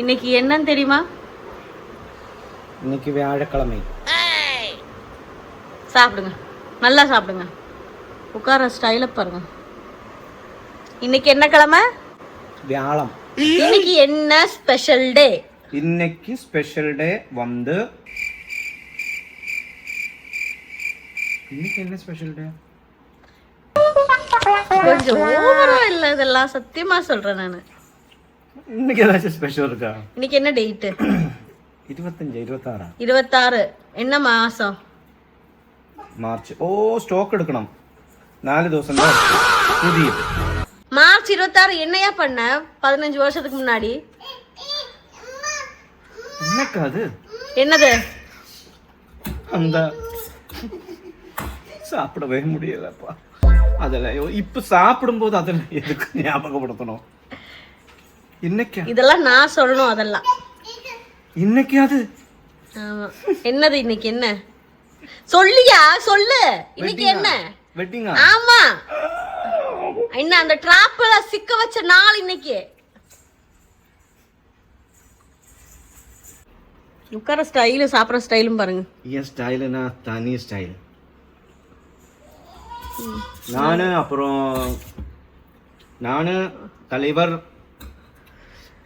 இன்னைக்கு என்னன்னு தெரியுமா? இன்னைக்கு வியாழக்கிழமை. சாப்பிடுங்க, நல்லா சாப்பிடுங்க. உட்கார ஸ்டைல பாருங்க. இன்னைக்கு என்ன கிழமை? வியாழம். இன்னைக்கு என்ன ஸ்பெஷல் டே? இன்னைக்கு ஸ்பெஷல் டே வந்து இன்னைக்கு என்ன ஸ்பெஷல் டே? கொஞ்சம் ஓவரா இல்ல இதெல்லாம், சத்தியமா சொல்றேன் நானு. இன்னைக்கு ஏதாச்சும் ஸ்பெஷல் இருக்கா? இன்னைக்கு என்ன டேட்? 25 26 26. என்ன மாசம்? மார்ச். ஓ, ஸ்டாக் எடுக்கணும். 4 ദിവസം தான் புதியது. மார்ச் 26 என்னையா பண்ண 15 வருஷத்துக்கு முன்னாடி? என்னக்கா அது? என்னது? அந்த சாப்பிடவே முடியலப்பா. அதெல்லாம் இப்ப சாப்பிடும்போது அதெல்லாம் எதுக்கு ஞாபகப்படுத்தணும்? இன்னைக்கு இதெல்லாம் நான் சொல்லணும். அதெல்லாம் இன்னைக்கு அது. ஆமா. என்னது இன்னைக்கு? என்ன சொல்லியா? சொல்லு. இன்னைக்கு என்ன? வெட்டிங்கா? ஆமா. என்ன அந்த டிராப்ல சிக்க வச்ச நாள் இன்னைக்கு. உட்கார ஸ்டைலு, சாப்பிட்ற ஸ்டைலும் பாருங்க. என் ஸ்டைலுனா தனி ஸ்டைல். நானு தலைவர்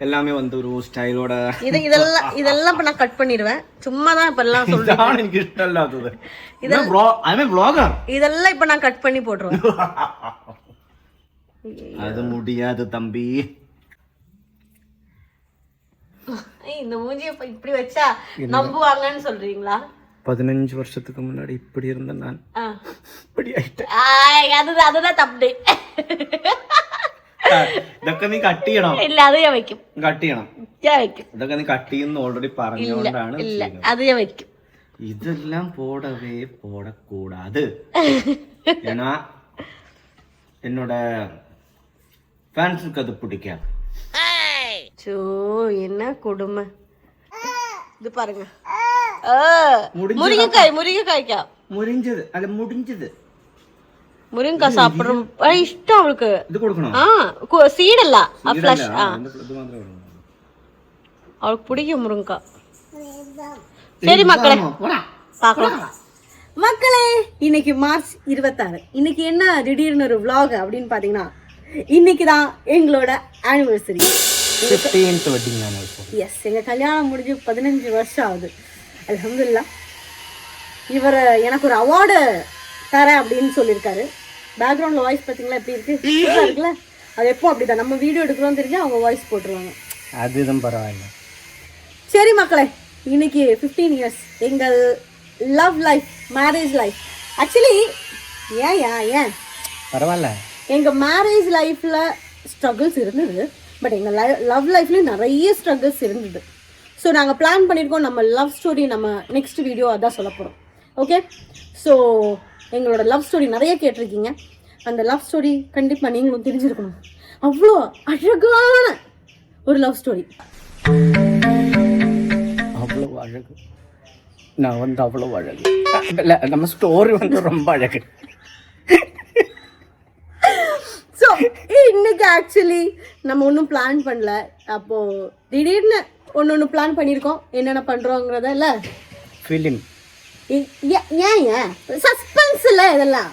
எல்லாமே வந்து ஒரு ஸ்டைலோட. இதெல்லாம் இப்ப நான் கட் பண்ணிடுவேன். சும்மா தான் இப்ப எல்லாம் சொல்றேன். எனக்கு இஷ்டம் இல்லாதது. இதெல்லாம் இப்ப நான் கட் பண்ணி போட்டுருவேன். அது முடியாது தம்பி. இந்த மூஞ்சிய இப்படி வச்சா நம்புவாங்கன்னு சொல்றீங்களா? 15 வருஷத்துக்கு முன்னாடி இப்படி இருந்த நான் இப்படி ஆயிட்டேன். அதுதான் தப்பு. ഇതൊക്കെ നീ കട്ട് ചെയ്യണം. ഇല്ല, അത് ഞാൻ വെക്കും. കട്ട് ചെയ്യണം. ഞാൻ വെക്കും. ഇതൊക്കെ നീ കട്ട് ചെയ്യുന്ന ഓൾറെഡി പറഞ്ഞുകൊണ്ടാണ്. ഇല്ല, അത് ഞാൻ വെക്കും. ഇതെല്ലാം പോടവേ പോടക്കൂടാது. ஏன்னா என்னோட ஃபேன்ஸுக்கு அது பிடிக்காது. சோ, என்ன கொடுமை இது பாருங்க. முருங்கைக்காய்க்கா முறிஞ்சது அல்ல, முடிஞ்சது. முருங்கைக்காய் சாப்பிடுறோம் இஷ்டம் அவளுக்கு. இது கொடுக்கணும். சீடல்ல, ஃப்ளஷ். அவளுக்கு பிடிக்கும் முருங்கைக்காய். சரி மக்களே, பார்க்கலாம். மக்களே, இன்னைக்கு மார்ச் 26. இன்னைக்கு என்ன திடீர்னு ஒரு vlog அப்படின்னு பாத்தீங்கன்னா, இன்னைக்கு தான் எங்களோட anniversary. 15th wedding anniversary. S, எங்க கல்யாணம் முடிஞ்சு 15 வருஷம் ஆகுது. அல்ஹம்துலில்லாஹ். இவர் எனக்கு ஒரு அவார்டு தரேன் அப்படின்னு சொல்லியிருக்காரு. பேக்ரவுண்ட்ல வாய்ஸ் பார்த்தீங்களா எப்படி இருக்கு? சூப்பரா இருக்குல்ல? அது எப்போ அப்படிதான், நம்ம வீடியோ எடுக்கிறோம் தெரிஞ்சா அவங்க வாய்ஸ் போட்டுருவாங்க. அதுதான் பரவாயில்ல. சரி மக்களே, இன்னைக்கு 15 இயர்ஸ் எங்கள் love life, marriage life. Actually ஏன் பரவாயில்ல, எங்க மேரேஜ் லைஃப்ல ஸ்ட்ரகிள்ஸ் இருந்தது. பட் எங்கள் லவ் லைஃப்லேயும் நிறைய ஸ்ட்ரகிள்ஸ் இருந்தது. ஸோ நாங்கள் பிளான் பண்ணியிருக்கோம், நம்ம லவ் ஸ்டோரி நம்ம நெக்ஸ்ட் வீடியோ அதான் சொல்ல போகிறோம். ஓகே, ஸோ எங்களோட லவ் ஸ்டோரி நிறைய கேட்டிருக்கீங்க. அந்த லவ் ஸ்டோரி கண்டிப்பாக நீங்களும் தெரிஞ்சிருக்கணும். அவ்வளோ அழகான ஒரு லவ் ஸ்டோரி. அவ்வளோ அழகு. நான் வந்து அவ்வளோ அழகு இல்லை, நம்ம ஸ்டோரி வந்து ரொம்ப அழகு. ஸோ இன்னைக்கு ஆக்சுவலி நம்ம ஒன்றும் பிளான் பண்ணல. அப்போது திடீர்னு ஒன்று பிளான் பண்ணியிருக்கோம். என்னென்ன பண்ணுறோங்கிறத இல்லை ஃபிலிம். ஏன் சஸ்பென்ஸ் இல்லை, இதெல்லாம்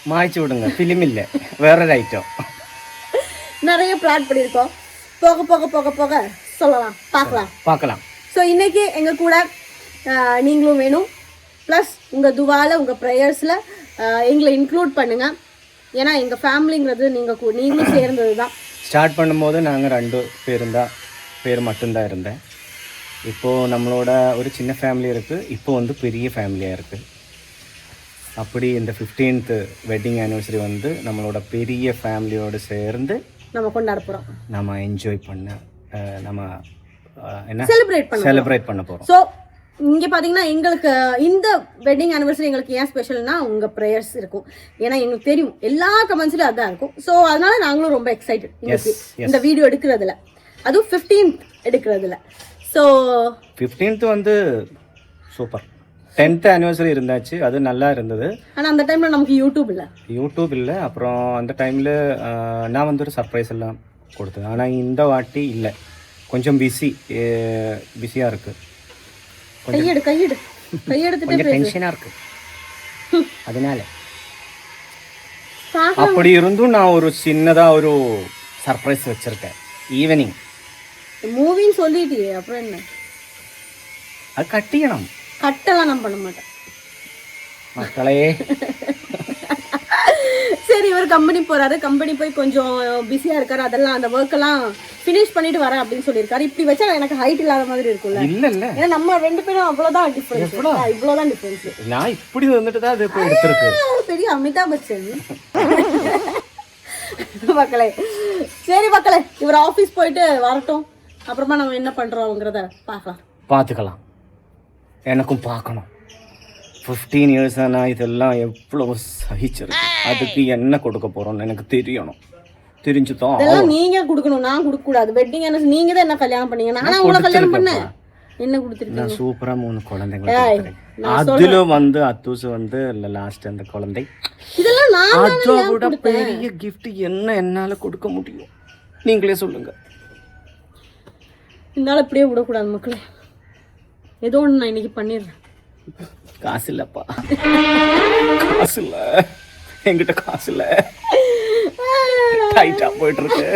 மாய்ச்சி விடுங்க. ஃபிலிம் இல்லை, வேற ஒரு ஐட்டம். நிறைய பிளான் பண்ணியிருக்கோம். போக போக போக போக சொல்லலாம், பார்க்கலாம். ஸோ இன்னைக்கு எங்கள் கூட நீங்களும் வேணும். ப்ளஸ் உங்கள் துவாவில், உங்கள் ப்ரேயர்ஸில் எங்களை இன்க்ளூட் பண்ணுங்கள். ஏன்னா எங்கள் ஃபேமிலிங்கிறது நீங்களும் சேர்ந்தது தான். ஸ்டார்ட் பண்ணும்போது நாங்கள் 2 பேர் மட்டும்தான் இருந்தேன். இப்போது நம்மளோட ஒரு சின்ன ஃபேமிலி இருக்குது, இப்போ வந்து பெரிய ஃபேமிலியாக இருக்குது. அப்படி இந்த 15th வெட்டிங் ஆனிவர்சரி வந்து நம்மளோட பெரிய ஃபேமிலியோடு சேர்ந்து நம்ம கொண்டாட போகிறோம். நம்ம என்ஜாய் பண்ண, நம்ம என்ன செலிப்ரேட் பண்ண போகிறோம். ஸோ இங்கே பார்த்தீங்கன்னா எங்களுக்கு இந்த வெட்டிங் ஆனிவர்சரி எங்களுக்கு ஏன் ஸ்பெஷல்னா உங்கள் ப்ரேயர்ஸ் இருக்கும். ஏன்னா எங்களுக்கு தெரியும் எல்லா கமெண்ட்ஸ்லையும் அதான் இருக்கும். ஸோ அதனால நாங்களும் ரொம்ப எக்ஸைட்டட் இந்த வீடியோ எடுக்கிறதுல, அதுவும் 15th எடுக்கிறதுல. ஸோ 15th வந்து சூப்பர். 10th ஆனிவர்சரி இருந்தாச்சு, அது நல்லா இருந்தது. ஆனால் அந்த டைமில் நமக்கு யூடியூப் இல்லை. அப்புறம் அந்த டைமில் நான் வந்து ஒரு சர்ப்ரைஸ் எல்லாம் கொடுத்தேன். ஆனால் இந்த வாட்டி இல்லை. கொஞ்சம் பிஸியாக இருக்குது. கையெடுத்துட்டு கொஞ்சம் டென்ஷனாக இருக்குது. அதனால அப்படி இருந்தும் நான் ஒரு சின்னதாக ஒரு சர்ப்ரைஸ் வச்சுருக்கேன். ஈவினிங் மூவின்னு சொல்லிட்டியே, அப்புறம் என்ன? அது கட்டியணும். கட்டெல்லாம் நான் பண்ண மாட்டேன் மக்களே. சரி, இவர் கம்பெனி போறாரு. கம்பெனி போய் கொஞ்சம் பிஸியா இருக்காரு. அதெல்லாம் அந்த ஒர்க் எல்லாம் ஃபினிஷ் பண்ணிட்டு வரேன் அப்படின்னு சொல்லியிருக்காரு. இப்படி வச்சா எனக்கு ஹைட் இல்லாத மாதிரி இருக்கும்ல. இல்ல ஏன்னா நம்ம 2 பேரும் அவ்வளவுதான் டிஃபரன்ஸ். இவ்வளவுதான் டிஃபரன்ஸ். நான் இப்படி வந்துட்டு தான் அது இப்போ எடுத்திருக்கு. பெரிய அமிதாப் பச்சன் மக்களே. சரி மக்களே, இவர் ஆபீஸ் போயிட்டு வரட்டும். அப்புறமா நம்ம என்ன பண்றோம்ங்கிறத பார்த்துக்கலாம். எனக்கும் பார்க்கணும். 15 years நான் இதெல்லாம் எவ்வளவு சகிச்சிருக்கு. அதுக்கு என்ன கொடுக்க போறோம்னு எனக்கு தெரியணும். தெரிஞ்சுதான் இதெல்லாம் நீங்க கொடுக்கணும், நான் கொடுக்க கூடாது. வெட்டிங் அனிவர்சரி நீங்க தான் என்ன கல்யாணம் பண்ணீங்க, நானா உங்களை கல்யாணம் பண்ணேன். என்ன கொடுத்துருக்கீங்க? நான் சூப்பரா 3 குழந்தைங்க. அதுல வந்து அத்தூஸ் வந்து லாஸ்ட் அந்த குழந்தை. இதெல்லாம் நான் அதோட பெரிய கிஃப்ட் என்ன என்னால கொடுக்க முடியும்? நீங்களே சொல்லுங்க. என்னால இப்படியே விடக்கூடாது மக்களே. ஏதோ ஒன்று நான் இன்னைக்கு பண்ணிடுறேன். காசு இல்லப்பா, காசு இல்ல என்கிட்ட, காசு இல்ல. டைட்டா போயிட்டு இருக்கு.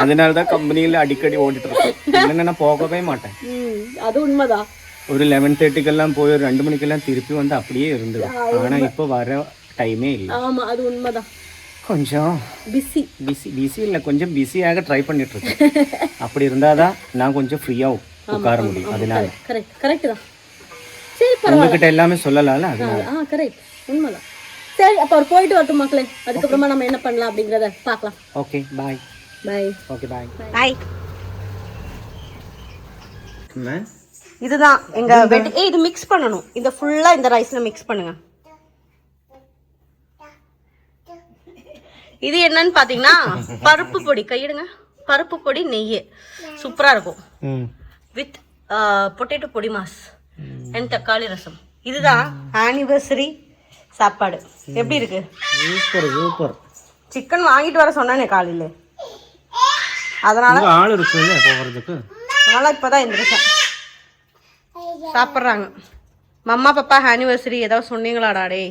அதனாலதான் கம்பெனியில அடிக்கடி ஓடிட்டு இருக்கு. இல்லைன்னா நான் போகவே மாட்டேன். அது உண்மைதான். ஒரு 11:30 போய் ஒரு 2 மணிக்கெல்லாம் திருப்பி வந்து அப்படியே இருந்தது. ஆனா இப்போ வர டைமே இல்லை. ஆமா, அது உண்மைதான். கொஞ்சம் பிஸி இல்ல, கொஞ்சம் பிஸியாக ட்ரை பண்ணிட்டு இருக்கேன். அப்படி இருந்தாதான் நான் கொஞ்சம் ஃப்ரீயா உட்கார முடியும். அதனால கரெக்ட் தான். சரி, உங்ககிட்ட எல்லாமே சொல்லலாம்ல. அதனால கரெக்ட், உண்மைதான். சரி, அப்ப அவர் போயிட்டு வரட்டும் மக்களே. அதுக்கப்புறமா நம்ம என்ன பண்ணலாம் அப்படிங்கறத பார்க்கலாம். ஓகே, பாய். ஓகே, பாய். இதுதான் எங்க வெட். இது மிக்ஸ் பண்ணணும். இந்த ஃபுல்லா இந்த ரைஸ்ல மிக்ஸ் பண்ணுங்க. இது என்னன்னு பாத்தீங்கன்னா பருப்பு பொடி. கையிடுங்க. பருப்பு பொடி, நெய். சூப்பரா இருக்கும். வித் பொட்டேட்டோ பொடி மாஸ் அண்ட் தக்காளி ரசம். இதுதான் ஆனிவர்சரி சாப்பாடு. எப்படி இருக்கு? சூப்பர். சிக்கன் வாங்கிட்டு வர சொன்னானே காலையில. அதனால ஆள் இருக்குல்ல போறதுக்கு. அதனால இப்பதான் எந்திரிச்சேன். சாப்பிட்றாங்க. மம்மா பாப்பா ஆனிவர்சரி ஏதாவது சொன்னீங்களாடா? டே,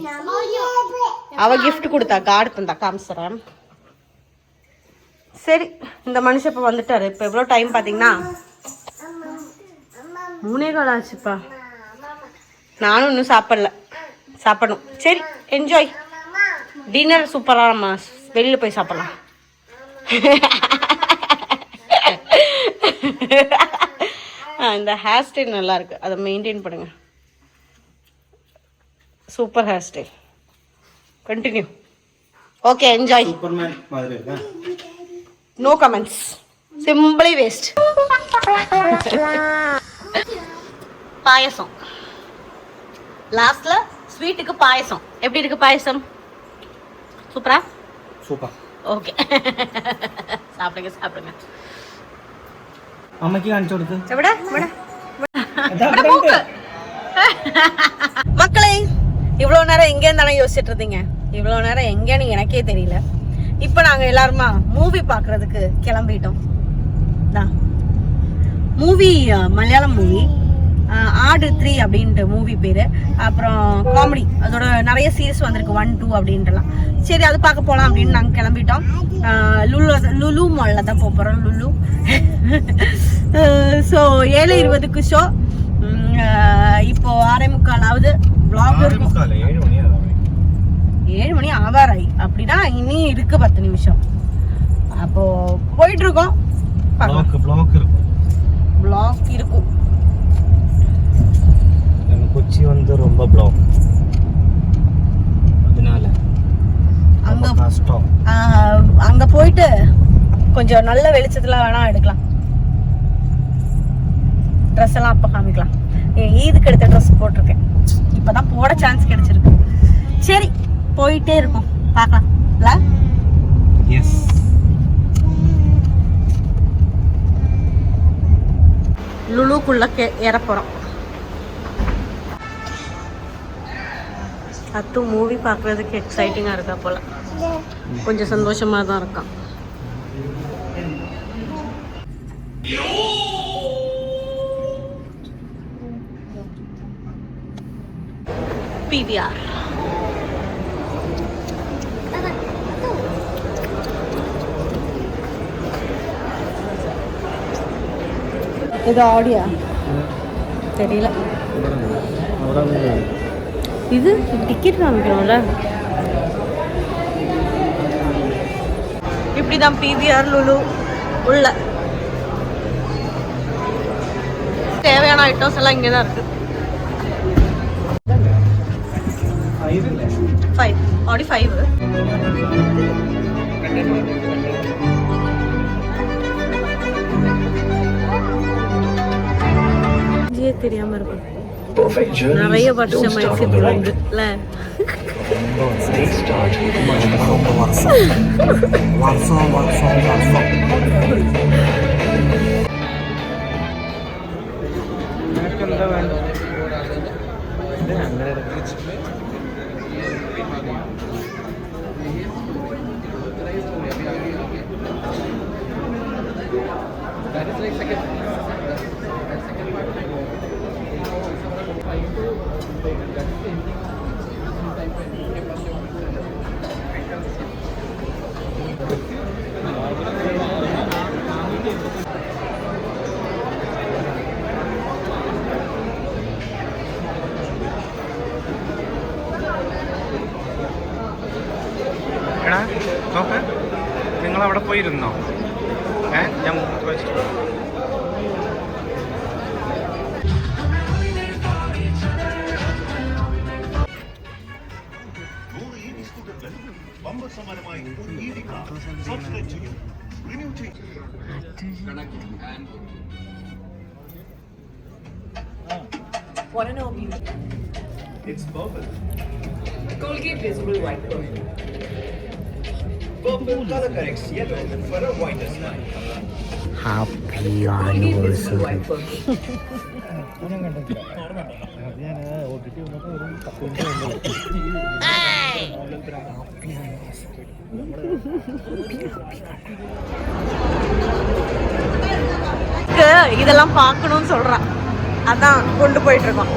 அவ கிஃப்ட் கொடுத்தா, கார்டு தந்தா, காமிச்சுறேன். சரி, இந்த மனுஷன் இப்போ வந்துட்டாரு. இப்போ எவ்வளோ டைம் பார்த்தீங்கன்னா 3:15 ஆச்சுப்பா. நானும் இன்னும் சாப்பிடணும். சரி, என்ஜாய் டின்னர். சூப்பராக நம்ம வெளியில் போய் சாப்பிடலாம். இந்த ஹேர் ஸ்டைல் நல்லா இருக்கு, அதை மெயின்டைன் பண்ணுங்க. Super hair style. Continue. Okay, enjoy. No comments. Simply waste. Payasam லாஸ்ட்ல. ஸ்வீட்டுக்கு பாயசம். எப்படி இருக்கு பாயசம்? சூப்பரா? சூப்பர். ஓகே, சாப்பிடுங்க. அம்மாக்கு காணிச்சு கொடுத்து மக்களே. இவ்வளவு நேரம் எங்கே இருந்தாலும் யோசிச்சுட்டு இருந்தீங்க. இவ்வளவு நேரம் எங்கேன்னு எனக்கே தெரியல. இப்போ நாங்கள் எல்லாருமா மூவி பார்க்கறதுக்கு கிளம்பிட்டோம். மூவி மலையாளம் மூவி ஆடு 3 அப்படின்ட்டு மூவி பேர். அப்புறம் காமெடி, அதோட நிறைய சீரிஸ் வந்திருக்கு 1, 2 அப்படின்ட்டுலாம். சரி, அது பார்க்க போகலாம் அப்படின்னு நாங்கள் கிளம்பிட்டோம். லுலு மாலில் தான் போகிறோம். லுலு. ஸோ 7:20க்கு ஷோ. இப்போ 6:45 ஆகுது. vlog இருக்கும். 7 மணி ஆவாராய். அப்படின்னா இனி இருக்கு 10 நிமிஷம். அப்போ போயிட்டு இருக்கோம். பிளாக் இருக்கும். கொச்சி வந்து ரொம்ப பிளாக். அதனால அங்க போயிட்டு கொஞ்சம் நல்ல வெளிச்சத்துல வேணா எடுக்கலாம். ட்ரெஸ் எல்லாம் அப்ப காமிக்கலாம். ஈதுக்கு எடுத்த ட்ரெஸ் போட்டிருக்கேன். இப்பதான் போட சான்ஸ் கிடைச்சிருக்கு. சரி, போயிட்டே இருக்கும். பார்க்கலாம். எஸ். லுலுக்குள்ள ஏற போறோம். அத்து மூவி பார்க்குறதுக்கு எக்ஸைட்டிங்காக இருக்கா போல. கொஞ்சம் சந்தோஷமாக தான் இருக்கான். PVR. இது ஆடியா தெரியல. இது டிக்கெட் காமிக்கணும்ல. இப்படிதான் PVR லுலு உள்ள தேவையான ஐட்டம்ஸ் எல்லாம் இங்கே தான் இருக்கு. 5 ஆடி 5 தெரியாம இருக்கும். நிறைய வருஷம் ஆயிடுச்சு இல்ல. നിങ്ങൾ അവിടെ പോയിരുന്നോ? ഞാൻ It's purple. Colgate Visible White Purple. Purple color corrects yellow for a whiter smile. happy anniversary. இதெல்லாம் பார்க்கணும்னு சொல்றான். அதான் கொண்டு போயிட்டு இருக்கோம்.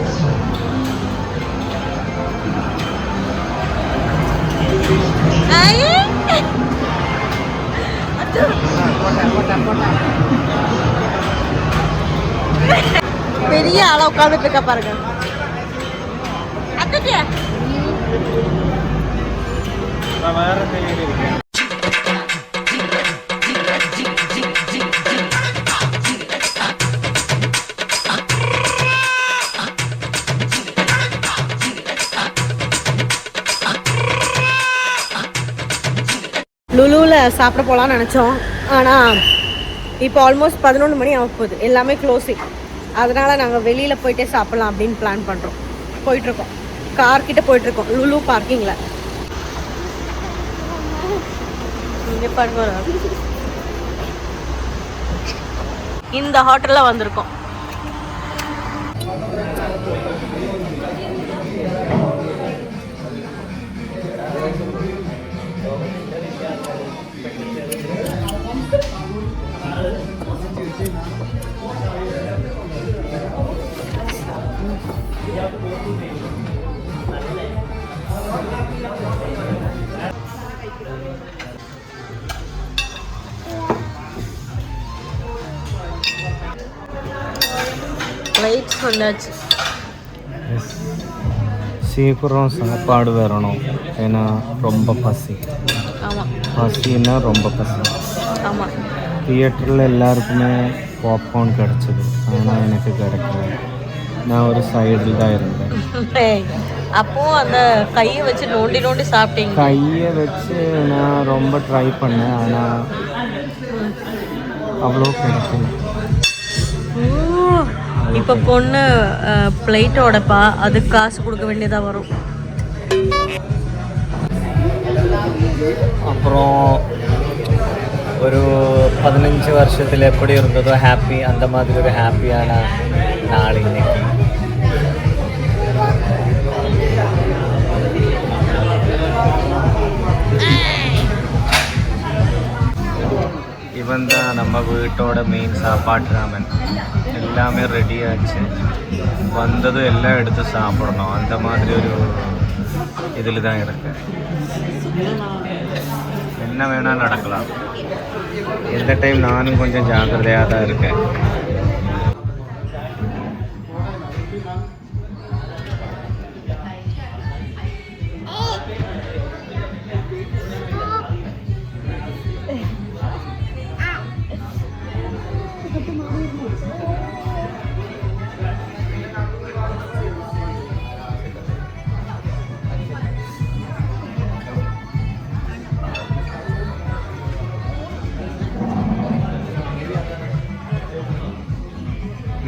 பெரிய ஆளா உட்காந்துட்டு இருக்க பாருங்க. லுலுவில் சாப்பிட போகலான்னு நினச்சோம். ஆனால் இப்போ ஆல்மோஸ்ட் 11 மணி ஆக போகுது. எல்லாமே க்ளோசிங். அதனால் நாங்கள் வெளியில் போயிட்டே சாப்பிட்லாம் அப்படின்னு பிளான் பண்ணுறோம். போயிட்டுருக்கோம். கார்கிட்ட போயிட்டுருக்கோம். லுலு பார்க்கிங்கில். இங்கே பாருங்க, இந்த ஹோட்டலில் வந்திருக்கோம். லைட்ஸ் வந்தாச்சு. சீக்கிரம் சாப்பாடு வரணும். ஏன்னா ரொம்ப பசி. ஆமாம், பசின்னா ரொம்ப பசி. ஆமாம். தியேட்டரில் எல்லாருக்குமே பாப்கார்ன் கிடச்சிது. ஆனால் எனக்கு கிடைக்கல. நான் ஒரு சைடில் தான் இருந்தேன். அப்போது அந்த கையை வச்சு நோண்டி நோண்டி சாப்பிட்டீங்க. கையை வச்சு நான் ரொம்ப ட்ரை பண்ணேன். ஆனால் அவ்வளோ கிடைக்கல. இப்போ பொண்ணு பிளேட்டோடப்பா அதுக்கு காசு கொடுக்க வேண்டியதாக வரும். அப்புறம் ஒரு 15 வருஷத்தில் எப்படி இருந்ததோ ஹாப்பி, அந்த மாதிரி ஒரு ஹாப்பியான நாள் இன்னைக்கு. இவன் தான் நம்ம வீட்டோட மெயின் சாப்பாட்டு ராமன். எல்லாமே ரெடி ஆச்சு. வந்ததும் எல்லாம் எடுத்து சாப்பிடணும். அந்த மாதிரி ஒரு இதில் தான் இருக்கு. என்ன வேணால் நடக்கலாம். இந்த டைம் நானும் கொஞ்சம் ஜாக்கிரதையாக தான் இருக்கேன்.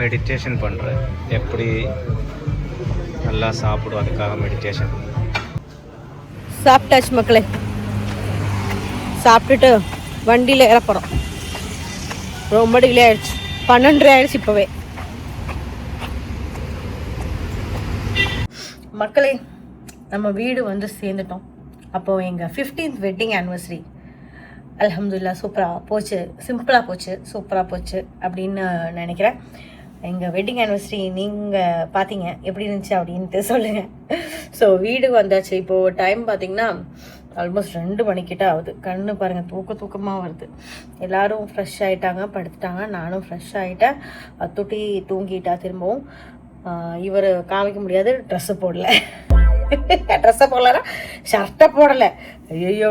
மெடிடேஷன் பண்ணுறேன். எப்படி நல்லா சாப்பிடும் அதுக்காக மெடிடேஷன். சாப்பிட்டாச்சு மக்களே. சாப்பிட்டுட்டு வண்டியில் ஏறப்போகிறோம். ரொம்ப டிலே ஆயிடுச்சு. 12:30 ஆயிடுச்சு இப்போவே. மக்களே, நம்ம வீடு வந்து சேர்ந்துட்டோம். அப்போது எங்கள் 15th வெட்டிங் ஆனிவர்சரி அல்ஹம்துலில்லாஹ் சூப்பராக போச்சு. சிம்பிளாக போச்சு, சூப்பராக போச்சு அப்படின்னு நினைக்கிறேன். எங்கள் வெட்டிங் ஆனிவர்சரி நீங்கள் பார்த்தீங்க, எப்படி இருந்துச்சு அப்படின்ட்டு சொல்லுங்கள். ஸோ வீடு வந்தாச்சு. இப்போது டைம் பார்த்திங்கன்னா ஆல்மோஸ்ட் 2 மணிக்கிட்ட ஆகுது. கண்ணு பாருங்கள், தூக்கமாக வருது. எல்லோரும் ஃப்ரெஷ் ஆகிட்டாங்க, படுத்துட்டாங்க. நானும் ஃப்ரெஷ் ஆகிட்டேன். தொட்டி தூங்கிட்டா. திரும்பவும் இவர் காமிக்க முடியாது, ட்ரெஸ்ஸு போடலை. ட்ரெஸ்ஸை போடலன்னா ஷர்ட்டை போடலை. ஐயோ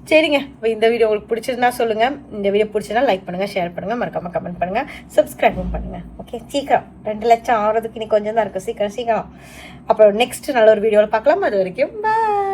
சரிங்க. இப்போ இந்த வீடியோ உங்களுக்கு பிடிச்சதுன்னா சொல்லுங்கள். இந்த வீடியோ பிடிச்சதுன்னா லைக் பண்ணுங்கள், ஷேர் பண்ணுங்கள், மறக்காமல் கமெண்ட் பண்ணுங்கள், சப்ஸ்கிரைபும் பண்ணுங்கள். ஓகே, சீக்கிரம் 2 லட்சம் ஆகிறதுக்கு இன்னைக்கு கொஞ்சம் தான் இருக்குது. சீக்கிரம். அப்புறம் நெக்ஸ்ட் நல்ல ஒரு வீடியோவில் பார்க்கலாம். அது வரைக்கும் பாய்.